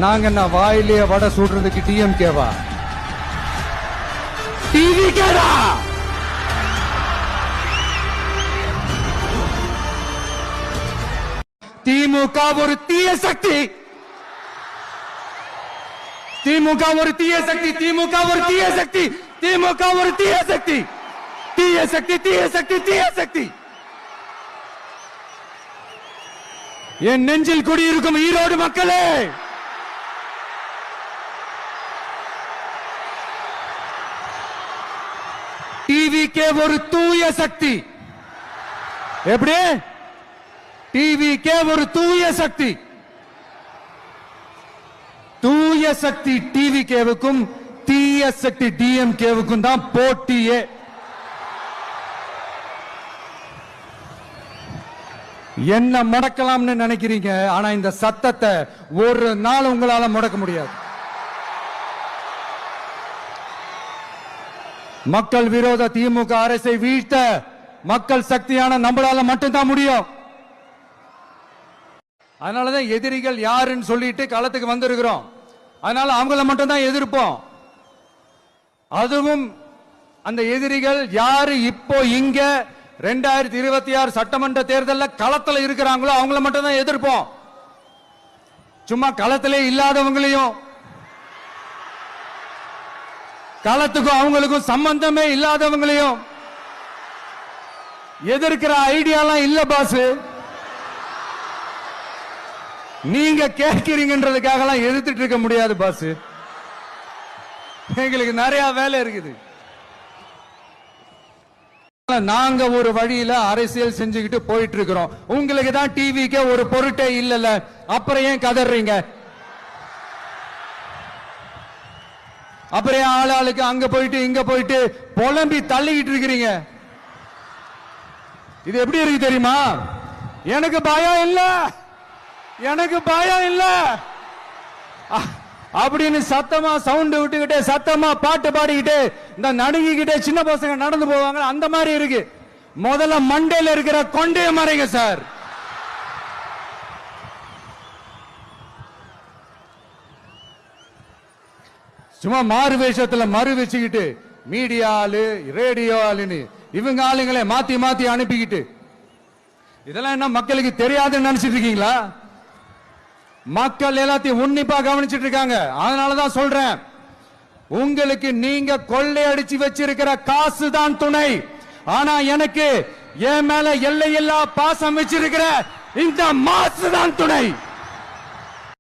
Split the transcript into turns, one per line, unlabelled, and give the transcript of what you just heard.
நாங்க என்ன வாயிலே வடை சுடுறதுக்கு டிஎம்கேவா? டிவிகேடா? திமுக ஒரு தீய சக்தி. திமுக ஒரு தீய சக்தி. திமுக ஒரு தீய சக்தி. திமுக ஒரு தீய சக்தி. தீய சக்தி, தீய சக்தி, தீய சக்தி. என் நெஞ்சில் குடியிருக்கும் ஈரோடு மக்களே, டிவிகே ஒரு தூய சக்தி. எப்படி? டிவிகே ஒரு தூய சக்தி. தூய சக்தி டிவிகேவுக்கும் தீய சக்தி டிஎம்கேவுக்கும் தான் போட்டியே. என்ன முடக்கலாம்னு நினைக்கிறீங்க, ஆனா இந்த சத்தத்தை ஒரு நாள் உங்களால முடக்க முடியாது. மக்கள் விரோத திமுக அரசை வீழ்த்த மக்கள் சக்தியான நம்மளால மட்டும்தான் முடியும். அதனாலதான் எதிரிகள் யாருன்னு சொல்லிட்டு களத்துக்கு வந்திருக்கிறோம். அதனால அவங்கள மட்டும் தான் எதிர்ப்போம். அதுவும் அந்த எதிரிகள் யாரு இப்போ இங்க 2026 சட்டமன்ற தேர்தலில் களத்தில் இருக்கிறாங்களோ அவங்கள மட்டும் தான் எதிர்ப்போம். சும்மா களத்திலே இல்லாதவங்களையும், களத்துக்கும் அவங்களுக்கும் சம்பந்தமே இல்லாதவங்களையும் எதிர்க்கிற ஐடியாலாம் இல்ல பாஸ். நீங்க கேட்கிறீங்கன்றதுக்காக எல்லாம் எதிர்த்துட்டு இருக்க முடியாது பாஸ். எங்களுக்கு நிறைய வேலை இருக்குது. நாங்க ஒரு வழியில அரசியல் செஞ்சுக்கிட்டு போயிட்டு இருக்கிறோம். உங்களுக்கு தான் டிவிக்கு ஒரு பொருட்டே இல்லல, அப்புறம் ஏன் கதறீங்க? அப்புறம் ஆளாளுக்கு அங்க போயிட்டு இங்க போயிட்டு புலம்பி தள்ளிக்கிட்டு இருக்கிறீங்க. இது எப்படி இருக்கு தெரியுமா? எனக்கு பயம் இல்ல, எனக்கு பயம் இல்ல அப்படின்னு சத்தமா சவுண்ட் விட்டுக்கிட்டே சத்தமா பாட்டு பாடிக்கிட்டு இந்த நடுங்கிக்கிட்டே சின்ன பசங்க நடந்து போவாங்க. அந்த மாதிரி இருக்கு. முதல்ல மண்டையில இருக்கிற கொண்டைய மறைங்க சார். சும்மா மாறு வேஷத்துல மறு வச்சுக்கிட்டு மீடியா ஆளு ரேடியோ ஆளுன்னு இவங்க ஆளுங்களை மாத்தி மாத்தி அனுப்பிக்கிட்டு இதெல்லாம் என்ன மக்களுக்கு தெரியாதுன்னு நினைச்சிட்டு இருக்கீங்களா? மக்கள் எல்லாத்தையும் உன்னிப்பா கவனிச்சிட்டு இருக்காங்க. அதனாலதான் சொல்றேன், உங்களுக்கு நீங்க கொள்ளையடிச்சு வச்சிருக்கிற காசு தான் துணை. ஆனா எனக்கு என் மேல எல்லையில்லா பாசம் வச்சிருக்கிற இந்த மாசு தான் துணை.